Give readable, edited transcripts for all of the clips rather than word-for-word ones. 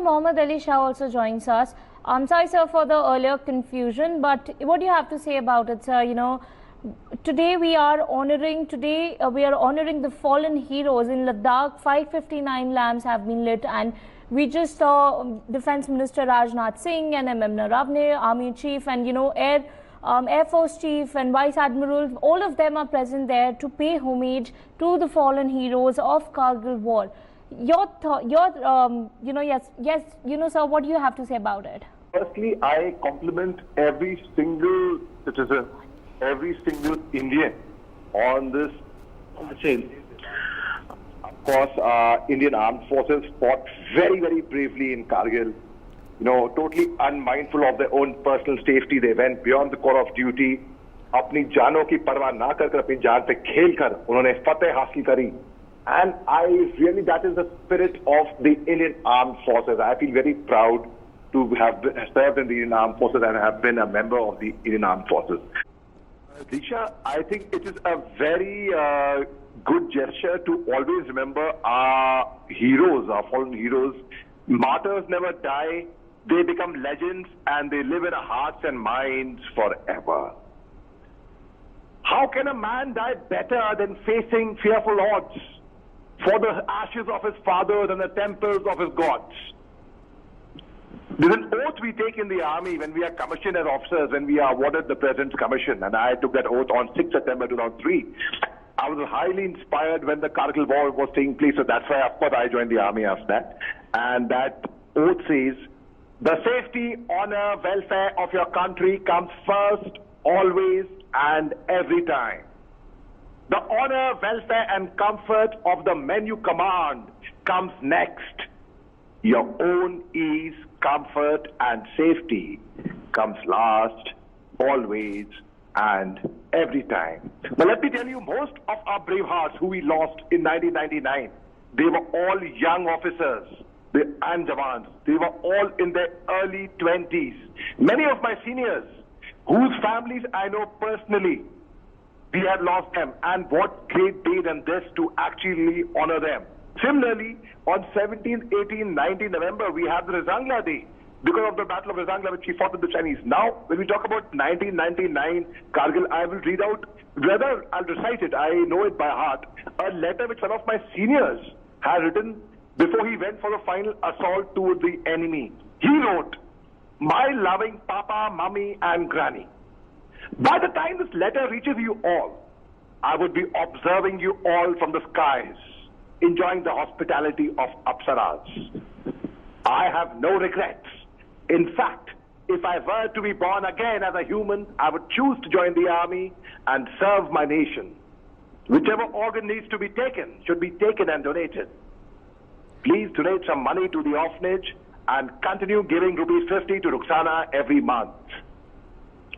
Major Mohammad Ali Shah also joins us. I'm sorry, sir, for the earlier confusion, but what do you have to say about it, sir? Today we are honoring the fallen heroes in Ladakh. 559 lamps have been lit, and we just saw Defense Minister Rajnath Singh and MM Naravne, Army Chief, and Air Force Chief and Vice Admiral. All of them are present there to pay homage to the fallen heroes of Kargil War. Sir, what do you have to say about it? Firstly, I compliment every single citizen, every single Indian on this chain. Of course, Indian Armed Forces fought very, very bravely in Kargil. Totally unmindful of their own personal safety. They went beyond the call of duty. अपनी जानों की परवाह ना कर अपनी जान पे खेल कर उन्होंने फतेह हासिल करी. And that is the spirit of the Indian Armed Forces. I feel very proud to have served in the Indian Armed Forces and have been a member of the Indian Armed Forces. Disha, I think it is a very good gesture to always remember our heroes, our fallen heroes. Martyrs never die. They become legends and they live in our hearts and minds forever. How can a man die better than facing fearful odds for the ashes of his fathers and the temples of his gods? There's an oath we take in the army when we are commissioned as officers, when we are awarded the President's Commission, and I took that oath on 6 September 2003. I was highly inspired when the Kargil War was taking place, so that's why, of course, I joined the army after that. And that oath says, the safety, honor, welfare of your country comes first, always, and every time. The honor, welfare, and comfort of the men you command comes next. Your own ease, comfort, and safety comes last, always, and every time. Now let me tell you, most of our brave hearts who we lost in 1999, they were all young officers and jawans. They were all in their early 20s. Many of my seniors, whose families I know personally, we had lost them, and what great day than this to actually honor them. Similarly, on 17, 18, 19 November, we have the Rizangla Day because of the Battle of Rizangla, which we fought with the Chinese. Now, when we talk about 1999 Kargil, I will read out, rather I'll recite it, I know it by heart, a letter which one of my seniors had written before he went for the final assault toward the enemy. He wrote, "My loving Papa, Mummy, and Granny, by the time this letter reaches you all, I would be observing you all from the skies, enjoying the hospitality of Apsaras. I have no regrets. In fact, if I were to be born again as a human, I would choose to join the army and serve my nation. Whichever organ needs to be taken should be taken and donated. Please donate some money to the orphanage and continue giving ₹50 to Rukhsana every month.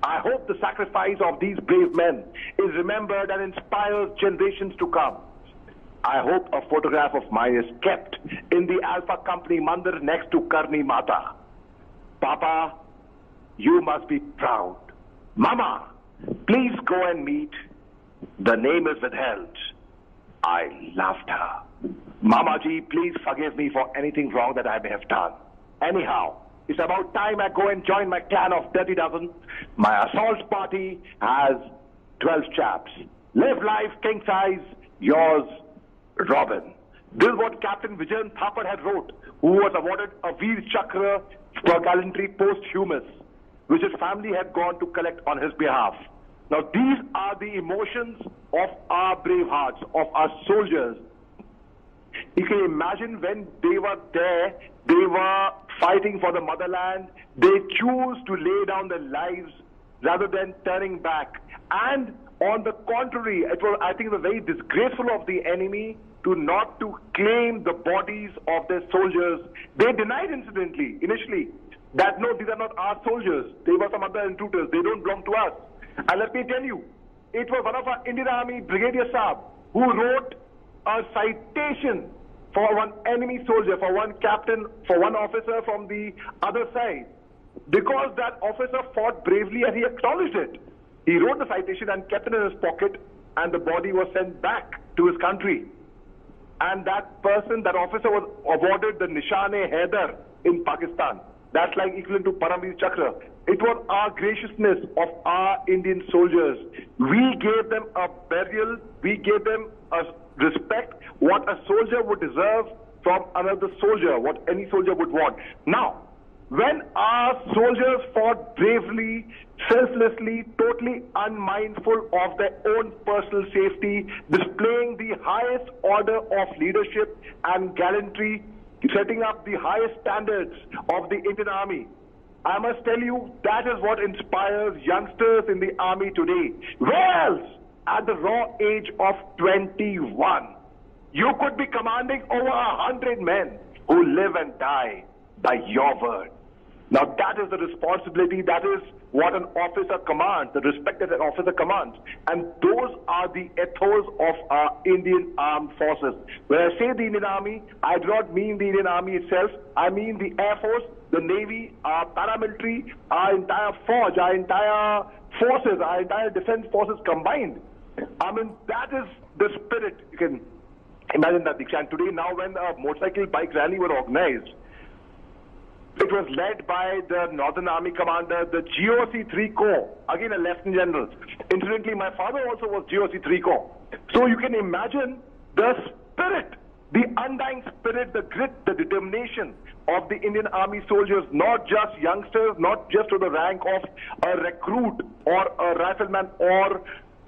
I hope the sacrifice of these brave men is remembered and inspires generations to come. I hope a photograph of mine is kept in the Alpha Company Mandir next to Karni Mata. Papa, you must be proud. Mama, please go and meet. The name is withheld. I loved her. Mama ji, please forgive me for anything wrong that I may have done. Anyhow, it's about time I go and join my clan of 30 dozen. My assault party has 12 chaps. Live life king size, yours, Robin." This is what Captain Vijayan Thapar had wrote, who was awarded a Veer Chakra for gallantry posthumous, which his family had gone to collect on his behalf. Now these are the emotions of our brave hearts, of our soldiers. You can imagine when they were there, they were fighting for the motherland. They choose to lay down their lives rather than turning back. And on the contrary, it was, I think, very disgraceful of the enemy to not to claim the bodies of their soldiers. They denied incidentally, initially, that no, these are not our soldiers. They were some other intruders. They don't belong to us. And let me tell you, it was one of our Indian Army Brigadier Saab who wrote a citation for one enemy soldier, for one captain, for one officer from the other side, because that officer fought bravely and he acknowledged it. He wrote the citation and kept it in his pocket, and the body was sent back to his country. And that person, that officer, was awarded the Nishan-e Haider in Pakistan. That's like equivalent to Paramveer Chakra. It was our graciousness of our Indian soldiers. We gave them a burial. We gave them a respect, what a soldier would deserve from another soldier, what any soldier would want. Now, when our soldiers fought bravely, selflessly, totally unmindful of their own personal safety, displaying the highest order of leadership and gallantry, setting up the highest standards of the Indian Army, I must tell you, that is what inspires youngsters in the Army today. Where else, at the raw age of 21, you could be commanding over 100 men who live and die by your word. Now that is the responsibility, that is what an officer commands, the respect that an officer commands. And those are the ethos of our Indian Armed Forces. When I say the Indian Army, I do not mean the Indian Army itself. I mean the Air Force, the Navy, our paramilitary, our entire force, our entire forces, our entire defense forces combined. I mean, that is the spirit. You can imagine that, Diksha. And today, now when a motorcycle bike rally were organized, it was led by the Northern Army commander, the GOC 3 Corps, again a Lieutenant General. Incidentally, my father also was GOC 3 Corps. So you can imagine the spirit, the undying spirit, the grit, the determination of the Indian Army soldiers, not just youngsters, not just to the rank of a recruit or a rifleman or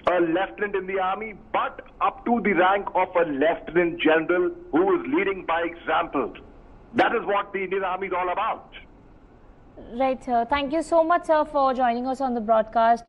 a lieutenant in the army, but up to the rank of a Lieutenant General who is leading by example. That is what the Indian Army is all about. Right, sir. Thank you so much, sir, for joining us on the broadcast.